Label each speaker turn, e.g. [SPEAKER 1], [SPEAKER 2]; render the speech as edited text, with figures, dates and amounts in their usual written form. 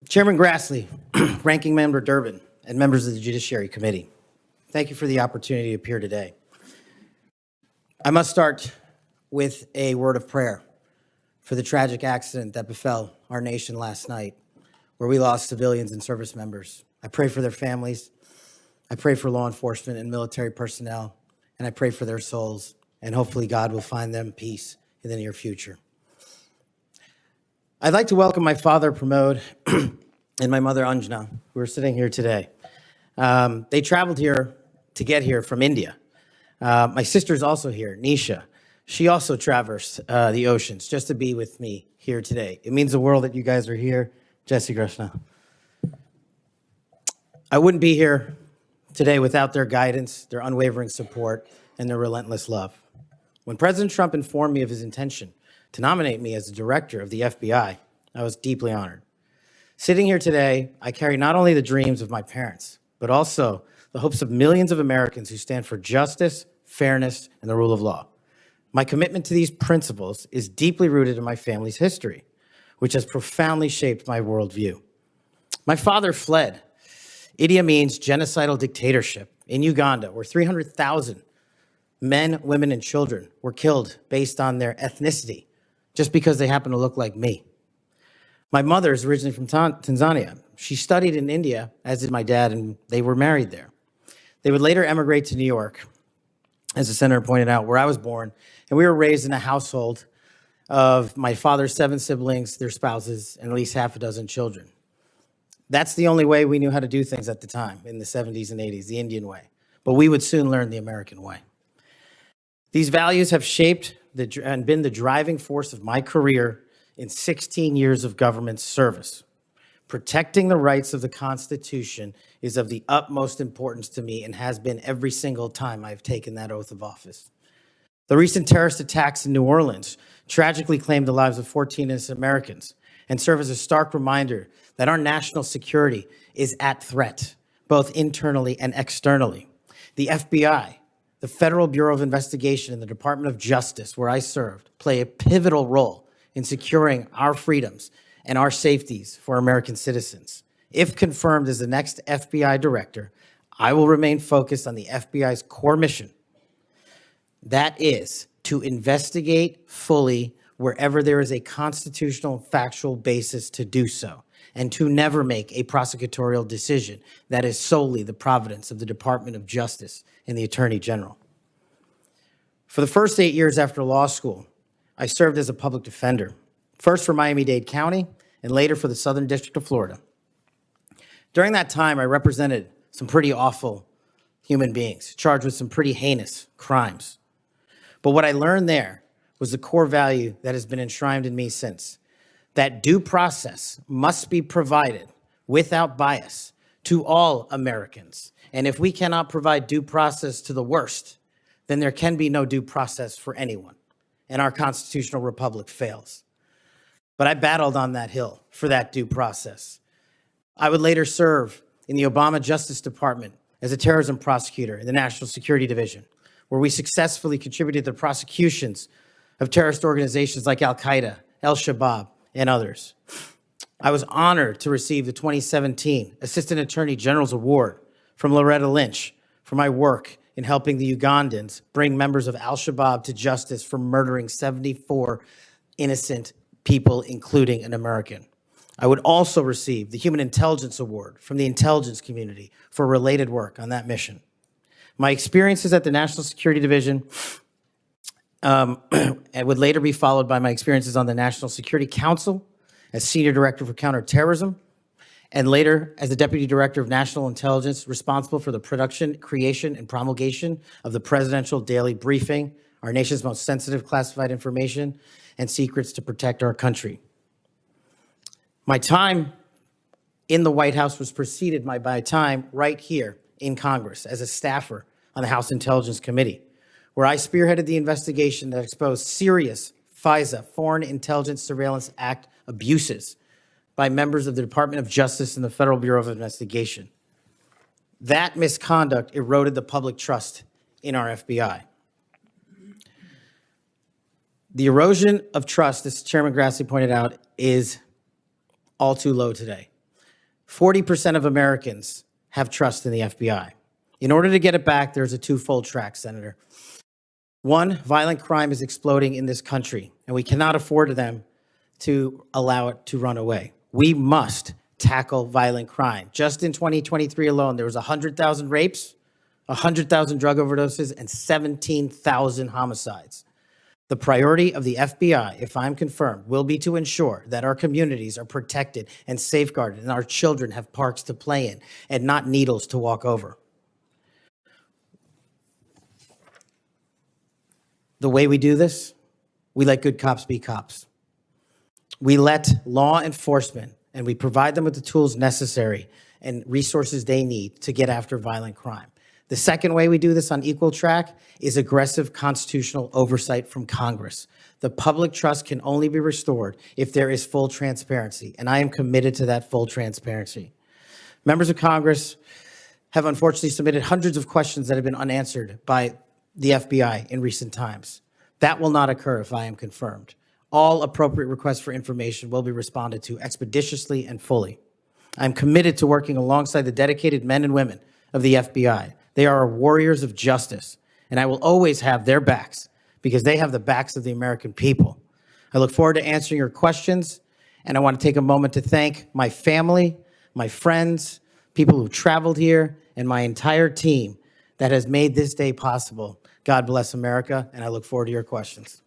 [SPEAKER 1] Chairman Grassley, Ranking Member Durbin, and members of the Judiciary Committee, thank you for the opportunity to appear today. I must start with a word of prayer for the tragic accident that befell our nation last night, where we lost civilians and service members. I pray for their families. I pray for law enforcement and military personnel, and I pray for their souls, and hopefully God will find them peace in the near future. I'd like to welcome my father, Pramod, and my mother, Anjana, who are sitting here today. They traveled here to get here from India. My sister's also here, Nisha. She also traversed the oceans just to be with me here today. It means the world that you guys are here. Jesse Krishna. I wouldn't be here today without their guidance, their unwavering support, and their relentless love. When President Trump informed me of his intention to nominate me as the director of the FBI, I was deeply honored. Sitting here today, I carry not only the dreams of my parents, but also the hopes of millions of Americans who stand for justice, fairness, and the rule of law. My commitment to these principles is deeply rooted in my family's history, which has profoundly shaped my worldview. My father fled Idi Amin's genocidal dictatorship in Uganda, where 300,000 men, women, and children were killed based on their ethnicity, just because they happen to look like me. My mother is originally from Tanzania. She studied in India, as did my dad, and they were married there. They would later emigrate to New York, as the senator pointed out, where I was born, and we were raised in a household of my father's 7 siblings, their spouses, and at least half a dozen children. That's the only way we knew how to do things at the time, in the 70s and 80s, the Indian way. But we would soon learn the American way. These values have shaped and been the driving force of my career in 16 years of government service. Protecting the rights of the Constitution is of the utmost importance to me and has been every single time I've taken that oath of office. The recent terrorist attacks in New Orleans tragically claimed the lives of 14 innocent Americans and serve as a stark reminder that our national security is at threat, both internally and externally. The FBI, the Federal Bureau of Investigation, and the Department of Justice, where I served, play a pivotal role in securing our freedoms and our safeties for American citizens. If confirmed as the next FBI director, I will remain focused on the FBI's core mission. That is to investigate fully wherever there is a constitutional factual basis to do so, and to never make a prosecutorial decision that is solely the providence of the Department of Justice and the Attorney General. For the first 8 years after law school, I served as a public defender, first for Miami-Dade County and later for the Southern District of Florida. During that time, I represented some pretty awful human beings charged with some pretty heinous crimes. But what I learned there was the core value that has been enshrined in me since, that due process must be provided without bias to all Americans. And if we cannot provide due process to the worst, then there can be no due process for anyone, and our constitutional republic fails. But I battled on that hill for that due process. I would later serve in the Obama Justice Department as a terrorism prosecutor in the National Security Division, where we successfully contributed to the prosecutions of terrorist organizations like Al-Qaeda, Al-Shabaab, and others. I was honored to receive the 2017 Assistant Attorney General's Award from Loretta Lynch for my work in helping the Ugandans bring members of Al-Shabaab to justice for murdering 74 innocent people, including an American. I would also receive the Human Intelligence Award from the intelligence community for related work on that mission. My experiences at the National Security Division would later be followed by my experiences on the National Security Council as Senior Director for Counterterrorism, and later as the Deputy Director of National Intelligence, responsible for the production, creation, and promulgation of the Presidential Daily Briefing, our nation's most sensitive classified information and secrets to protect our country. My time in the White House was preceded by my time right here in Congress as a staffer on the House Intelligence Committee, where I spearheaded the investigation that exposed serious FISA, Foreign Intelligence Surveillance Act, abuses by members of the Department of Justice and the Federal Bureau of Investigation. That misconduct eroded the public trust in our FBI. The erosion of trust, as Chairman Grassley pointed out, is all too low today. 40% of Americans have trust in the FBI. In order to get it back, there's a twofold track, Senator. One, violent crime is exploding in this country, and we cannot afford them to allow it to run away. We must tackle violent crime. Just in 2023 alone, there was 100,000 rapes, 100,000 drug overdoses, and 17,000 homicides. The priority of the FBI, if I'm confirmed, will be to ensure that our communities are protected and safeguarded and our children have parks to play in and not needles to walk over. The way we do this, we let good cops be cops. We let law enforcement, and we provide them with the tools necessary and resources they need to get after violent crime. The second way we do this on equal track is aggressive constitutional oversight from Congress. The public trust can only be restored if there is full transparency, and I am committed to that full transparency. Members of Congress have unfortunately submitted hundreds of questions that have been unanswered by the FBI in recent times. That will not occur if I am confirmed. All appropriate requests for information will be responded to expeditiously and fully. I'm committed to working alongside the dedicated men and women of the FBI. They are our warriors of justice, and I will always have their backs because they have the backs of the American people. I look forward to answering your questions, and I want to take a moment to thank my family, my friends, people who traveled here, and my entire team that has made this day possible. God bless America, and I look forward to your questions.